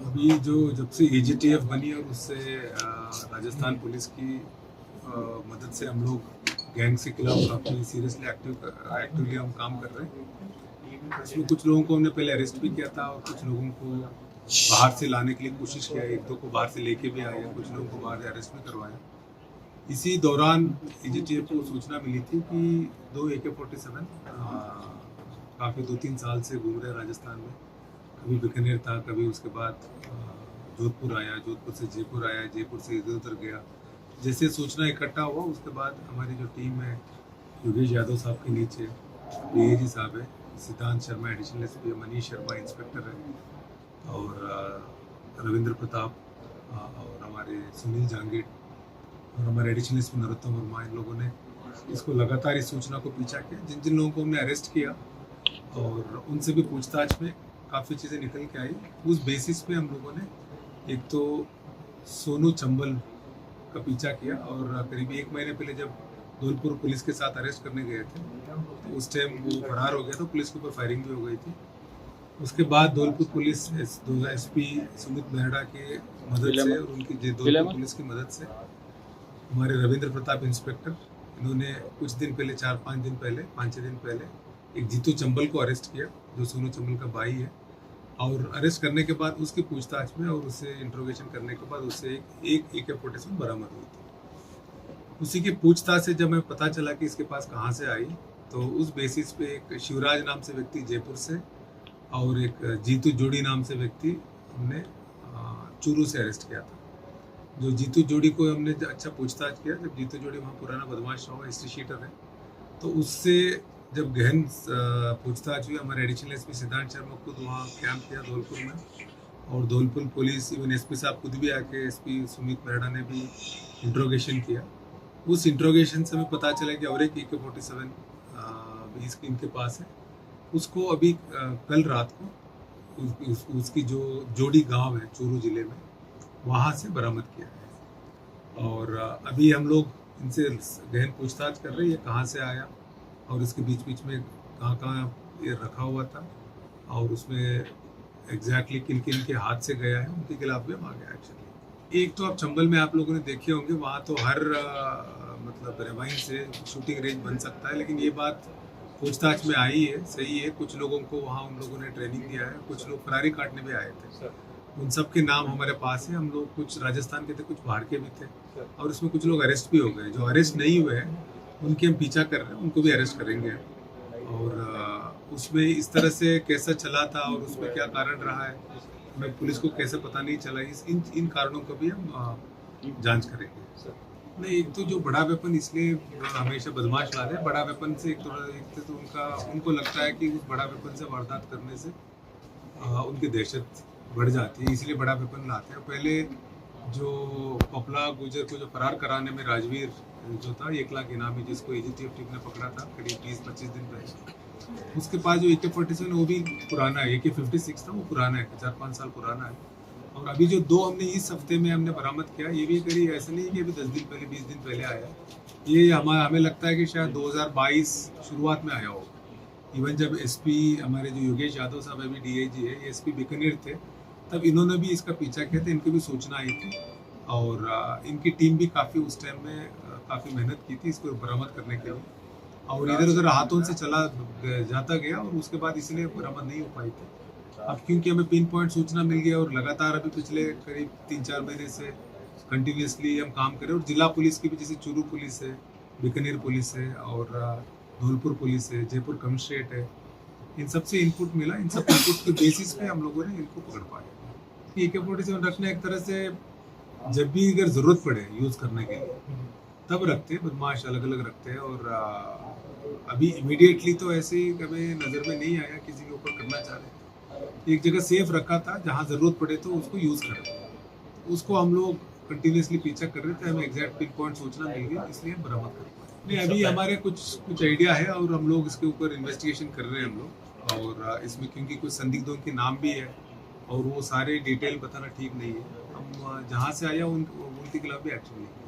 अभी जो जब से एजीटीएफ बनी और उससे राजस्थान पुलिस की मदद से हम लोग गैंग के खिलाफ काफ़ी सीरियसली एक्टिवली हम काम कर रहे हैं। इसमें कुछ लोगों को हमने पहले अरेस्ट भी किया था और कुछ लोगों को बाहर से लाने के लिए कोशिश किया, एक दो को बाहर से लेके भी आए, कुछ लोगों को बाहर से अरेस्ट भी करवाया। इसी दौरान एजीटीएफ को सूचना मिली थी कि दो AK-47 काफ़ी 2-3 साल से घूम रहे राजस्थान में। कभी बीकानेर था, कभी उसके बाद जोधपुर आया, जोधपुर से जयपुर आया, जयपुर से इधर उधर गया। जैसे सूचना इकट्ठा हुआ उसके बाद हमारी जो टीम है योगेश यादव साहब के नीचे डीएजी साहब है, सिद्धांत Sharma additional SP, Manish Sharma inspector है और रविंद्र प्रताप और हमारे सुनील जांगीर और हमारे एडिशनल एसपी नरोत्तम वर्मा, इन लोगों ने इसको लगातार इस सूचना को पीछा किया। जिन जिन लोगों को हमने अरेस्ट किया और उनसे भी पूछताछ में काफ़ी चीज़ें निकल के आई। उस बेसिस पे हम लोगों ने एक तो सोनू चंबल का पीछा किया और करीब 1 महीने पहले जब धौलपुर पुलिस के साथ अरेस्ट करने गए थे तो उस टाइम वो फरार हो गया था, पुलिस के ऊपर फायरिंग भी हो गई थी। उसके बाद धौलपुर पुलिस एसपी सुमित मेहरा के मदद से और उनकी धौलपुर पुलिस की मदद से हमारे रविंद्र प्रताप इंस्पेक्टर, इन्होंने कुछ दिन पहले 5-6 दिन पहले एक जीतू चंबल को अरेस्ट किया जो सोनू चंबल का भाई है। और अरेस्ट करने के बाद उसकी पूछताछ में और उसे इंट्रोगेशन करने के बाद उससे एक AK-47 बरामद हुई थी। उसी की पूछताछ से जब हमें पता चला कि इसके पास कहाँ से आई तो उस बेसिस पे एक शिवराज नाम से व्यक्ति जयपुर से और एक जीतू जोड़ी नाम से व्यक्ति हमने चूरू से अरेस्ट किया था। जो जीतू जोड़ी को हमने अच्छा पूछताछ किया, जब जीतू जोड़ी वहाँ पुराना बदमाश रहा, हिस्ट्री शीटर है, तो उससे जब गहन पूछताछ हुई, हमारे एडिशनल एसपी सिद्धांत शर्मा खुद वहाँ कैंप किया धौलपुर में और धौलपुर पुलिस इवन एसपी साहब खुद भी आके एसपी सुमित मेहरा ने भी इंट्रोगेशन किया। उस इंट्रोगेशन से हमें पता चला कि और एक AK-47 भी इनके पास है। उसको अभी कल रात को उसकी जो जोड़ी गांव है चूरू जिले में वहाँ से बरामद किया है और अभी हम लोग इनसे गहन पूछताछ कर रहे हैं ये कहाँ से आया और इसके बीच बीच में कहाँ कहाँ ये रखा हुआ था और उसमें एग्जैक्टली किन किन के हाथ से गया है, उनके खिलाफ भी हम आगे एक्शन लेंगे। एक तो आप चंबल में आप लोगों ने देखे होंगे, वहाँ तो हर मतलब रेवाइन से शूटिंग रेंज बन सकता है, लेकिन ये बात पूछताछ में आई है, सही है। कुछ लोगों को वहाँ उन लोगों ने ट्रेनिंग दिया है, कुछ लोग फरारी काटने भी आए थे, उन सब के नाम हमारे पास है। हम लोग कुछ राजस्थान के थे, कुछ बाहर के भी थे और उसमें कुछ लोग अरेस्ट भी हो गए। जो अरेस्ट नहीं हुए हैं उनके हम पीछा कर रहे हैं, उनको भी अरेस्ट करेंगे और उसमें इस तरह से कैसा चला था और उसमें क्या कारण रहा है, हमें पुलिस को कैसे पता नहीं चला, इन कारणों को भी हम जांच करेंगे। नहीं, एक तो जो बड़ा वेपन इसलिए हमेशा बदमाश लाते हैं, बड़ा वेपन से एक तो उनको लगता है कि उस बड़ा वेपन से वारदात करने से उनकी दहशत बढ़ जाती है, इसलिए बड़ा वेपन लाते हैं। पहले जो पपला गुजर को जो फरार कराने में राजवीर जो था 1 लाख इनामी, जिसको एजीटीएफ टीम ने पकड़ा था करीब 20-25 दिन पहले, उसके पास जो AK-47 वो भी पुराना है, AK-56 था, वो पुराना है, 4-5 साल पुराना है। और अभी जो 2 हमने इस हफ्ते में हमने बरामद किया, ये भी करीब ऐसा नहीं है कि अभी 10 दिन पहले 20 दिन पहले आया, ये हमें लगता है कि शायद 2022 शुरुआत में आया हो। इवन जब एसपी हमारे जो योगेश यादव साहब अभी डीआईजी है, ये एसपी बीकानेर थे, तब इन्होंने भी इसका पीछा किया था, इनकी भी सूचना आई थी और इनकी टीम भी काफ़ी उस टाइम में काफ़ी मेहनत की थी इसको बरामद करने के लिए और इधर उधर हाथों से चला जाता गया और उसके बाद इसलिए बरामद नहीं हो पाई थी। अब क्योंकि हमें पिन पॉइंट सूचना मिल गया और लगातार अभी पिछले करीब 3-4 महीने से कंटिन्यूसली हम काम कर रहे हैं और जिला पुलिस की भी, जैसे चूरू पुलिस है, बीकानेर पुलिस है और धौलपुर पुलिस है, जयपुर कमिश्नरेट है, इन सब से इनपुट मिला। इन सब इनपुट के बेसिस पे हम लोगों ने इनको पकड़ पाया। AK-47 रखना एक तरह से जब भी अगर ज़रूरत पड़े यूज़ करने के लिए तब रखते हैं, बदमाश अलग अलग रखते हैं और अभी इमीडिएटली तो ऐसे ही कभी नज़र में नहीं आया किसी के ऊपर करना चाह रहे। एक जगह सेफ रखा था, जहाँ ज़रूरत पड़े तो उसको यूज़ करें, उसको हम लोग कंटिन्यूसली पीछा कर रहे थे, हमें एग्जैक्ट पिन पॉइंट सूचना मिल गई, इसलिए बरामद कर पाए। नहीं, अभी हमारे कुछ आइडिया है और हम लोग इसके ऊपर इन्वेस्टिगेशन कर रहे हैं हम लोग और इसमें क्योंकि कुछ संदिग्धों के नाम भी है और वो सारे डिटेल बताना ठीक नहीं है, हम जहाँ से आया उनके खिलाफ भी एक्शन लेंगे।